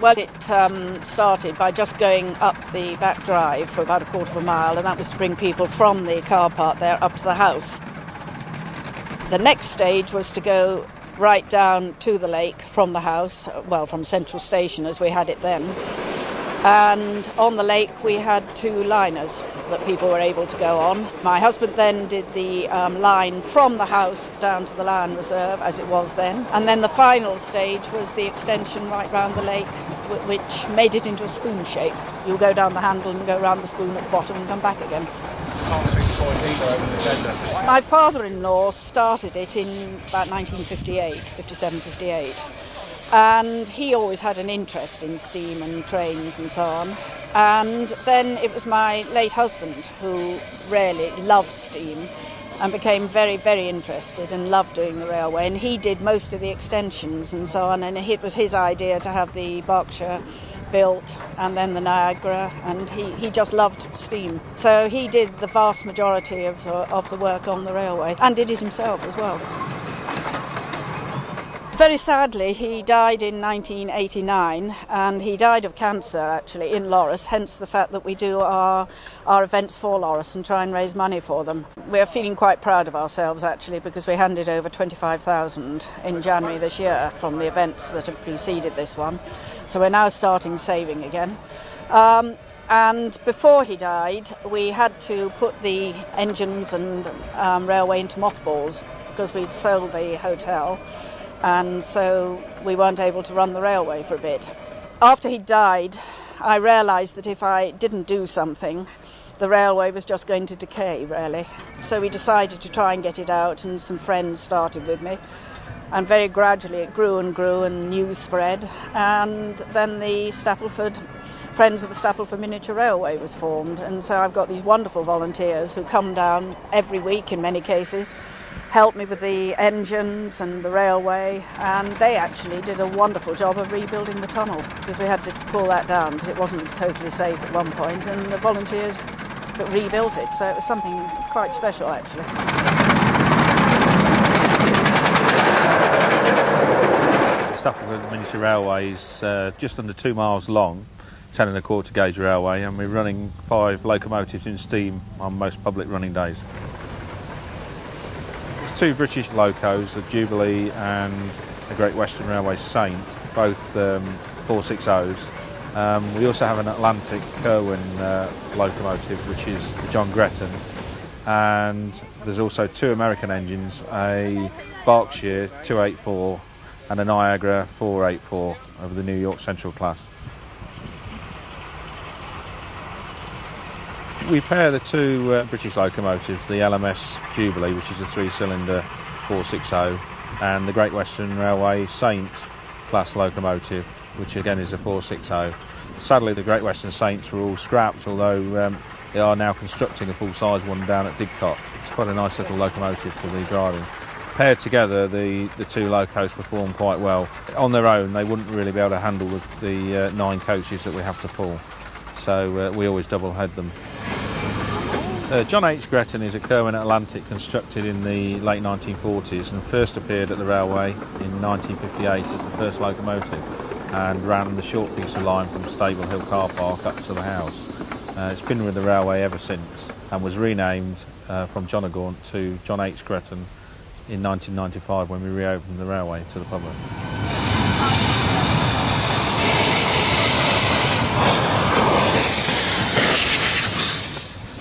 Well, it started by just going up the back drive for about a quarter of a mile, and that was to bring people from the car park there up to the house. The next stage was to go right down to the lake from the house, well, from Central Station as we had it then. And on the lake we had 2 liners that people were able to go on. My husband then did the line from the house down to the Land Reserve, as it was then. And then the final stage was the extension right round the lake, which made it into a spoon shape. You'll go down the handle and go round the spoon at the bottom and come back again. My father-in-law started it in about 57, 58. And he always had an interest in steam and trains and so on. And then it was my late husband who really loved steam and became very, very interested and loved doing the railway. And he did most of the extensions and so on. And it was his idea to have the Berkshire built and then the Niagara, and he just loved steam. So he did the vast majority of the work on the railway and did it himself as well. Very sadly, he died in 1989, and he died of cancer, actually, in Loris, hence the fact that we do our events for Loris and try and raise money for them. We're feeling quite proud of ourselves, actually, because we handed over 25,000 in January this year from the events that have preceded this one. So we're now starting saving again. And before he died, we had to put the engines and railway into mothballs because we'd sold the hotel. And so we weren't able to run the railway for a bit. After he died, I realised that if I didn't do something, the railway was just going to decay, really. So we decided to try and get it out, and some friends started with me. And very gradually it grew and news spread. And then the Friends of the Stapleford Miniature Railway was formed. And so I've got these wonderful volunteers who come down every week in many cases, help me with the engines and the railway, and they actually did a wonderful job of rebuilding the tunnel because we had to pull that down because it wasn't totally safe at one point, and the volunteers rebuilt it, so it was something quite special actually. The Stapleford Miniature Railway is just under 2 miles long, 10.25 gauge railway, and we're running 5 locomotives in steam on most public running days. 2 British locos, the Jubilee and the Great Western Railway Saint, both 460s. We also have an Atlantic Kerwin locomotive, which is the John Gretton, and there's also 2 American engines, a Berkshire 284 and a Niagara 484 of the New York Central class. We pair the 2 British locomotives, the LMS Jubilee, which is a 3-cylinder 460, and the Great Western Railway Saint class locomotive, which again is a 460. Sadly, the Great Western Saints were all scrapped, although they are now constructing a full-size one down at Didcot. It's quite a nice little locomotive to be driving. Paired together, the 2 locos perform quite well. On their own, they wouldn't really be able to handle the 9 coaches that we have to pull, so we always double-head them. John H. Gretton is a Kerwin Atlantic constructed in the late 1940s and first appeared at the railway in 1958 as the first locomotive and ran the short piece of line from Stable Hill Car Park up to the house. It's been with the railway ever since and was renamed from John O'Gaunt to John H. Gretton in 1995 when we reopened the railway to the public.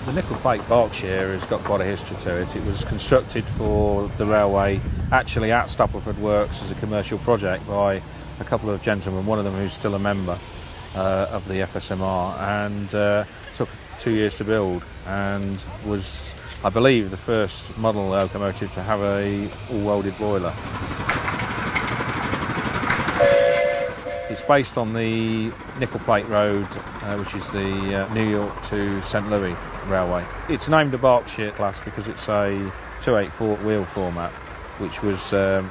The nickel plate Berkshire has got quite a history to it. It was constructed for the railway actually at Stapleford Works as a commercial project by a couple of gentlemen, one of them who's still a member of the FSMR, and took 2 years to build and was, I believe, the first model locomotive to have a all-welded boiler. It's based on the Nickel Plate Road, which is the New York to St Louis railway. It's named a Berkshire class because it's a 284 wheel format, which was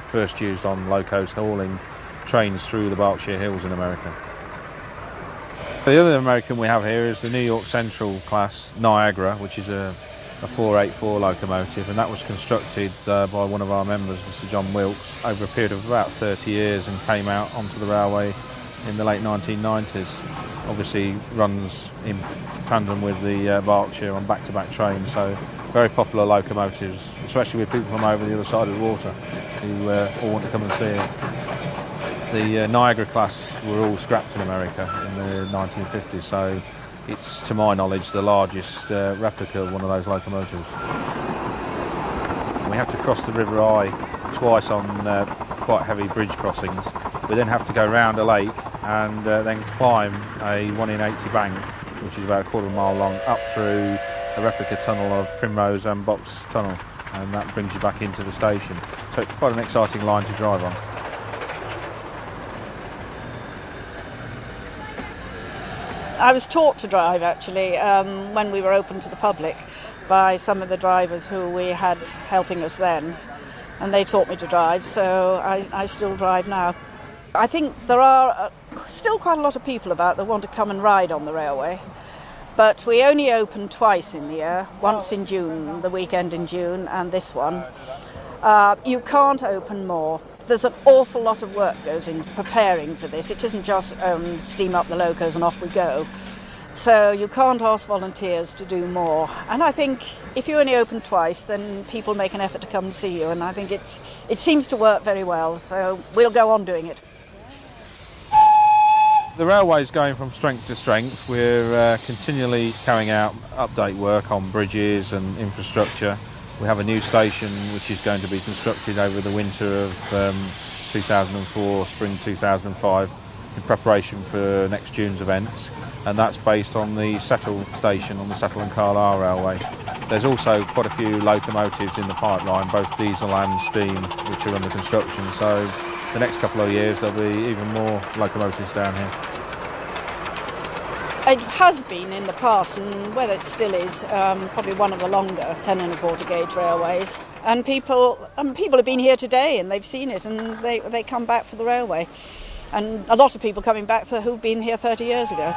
first used on locos hauling trains through the Berkshire Hills in America. The other American we have here is the New York Central class Niagara, which is a 484 locomotive, and that was constructed by one of our members, Mr. John Wilkes, over a period of about 30 years and came out onto the railway in the late 1990s. Obviously runs in tandem with the Berkshire on back-to-back trains, so very popular locomotives, especially with people from over the other side of the water who all want to come and see it. The Niagara class were all scrapped in America in the 1950s, so it's, to my knowledge, the largest replica of one of those locomotives. We have to cross the River Eye twice on quite heavy bridge crossings. We then have to go round a lake and then climb a 1 in 80 bank, which is about a quarter of a mile long, up through a replica tunnel of Primrose and Box Tunnel, and that brings you back into the station. So it's quite an exciting line to drive on. I was taught to drive actually when we were open to the public by some of the drivers who we had helping us then, and they taught me to drive, so I still drive now. I think there are still quite a lot of people about that want to come and ride on the railway, but we only open twice in the year, once in June, the weekend in June, and this one. You can't open more. There's an awful lot of work goes into preparing for this. It isn't just steam up the locos and off we go. So you can't ask volunteers to do more. And I think if you only open twice, then people make an effort to come and see you. And I think it seems to work very well. So we'll go on doing it. The railway is going from strength to strength. We're continually carrying out update work on bridges and infrastructure. We have a new station which is going to be constructed over the winter of 2004, spring 2005, in preparation for next June's events, and that's based on the Settle station on the Settle and Carlisle Railway. There's also quite a few locomotives in the pipeline, both diesel and steam, which are under construction, so the next couple of years there'll be even more locomotives down here. It has been in the past, and whether it still is, probably one of the longer 10 1/4 gauge railways. And people have been here today and they've seen it, and they come back for the railway. And a lot of people coming back who've been here 30 years ago.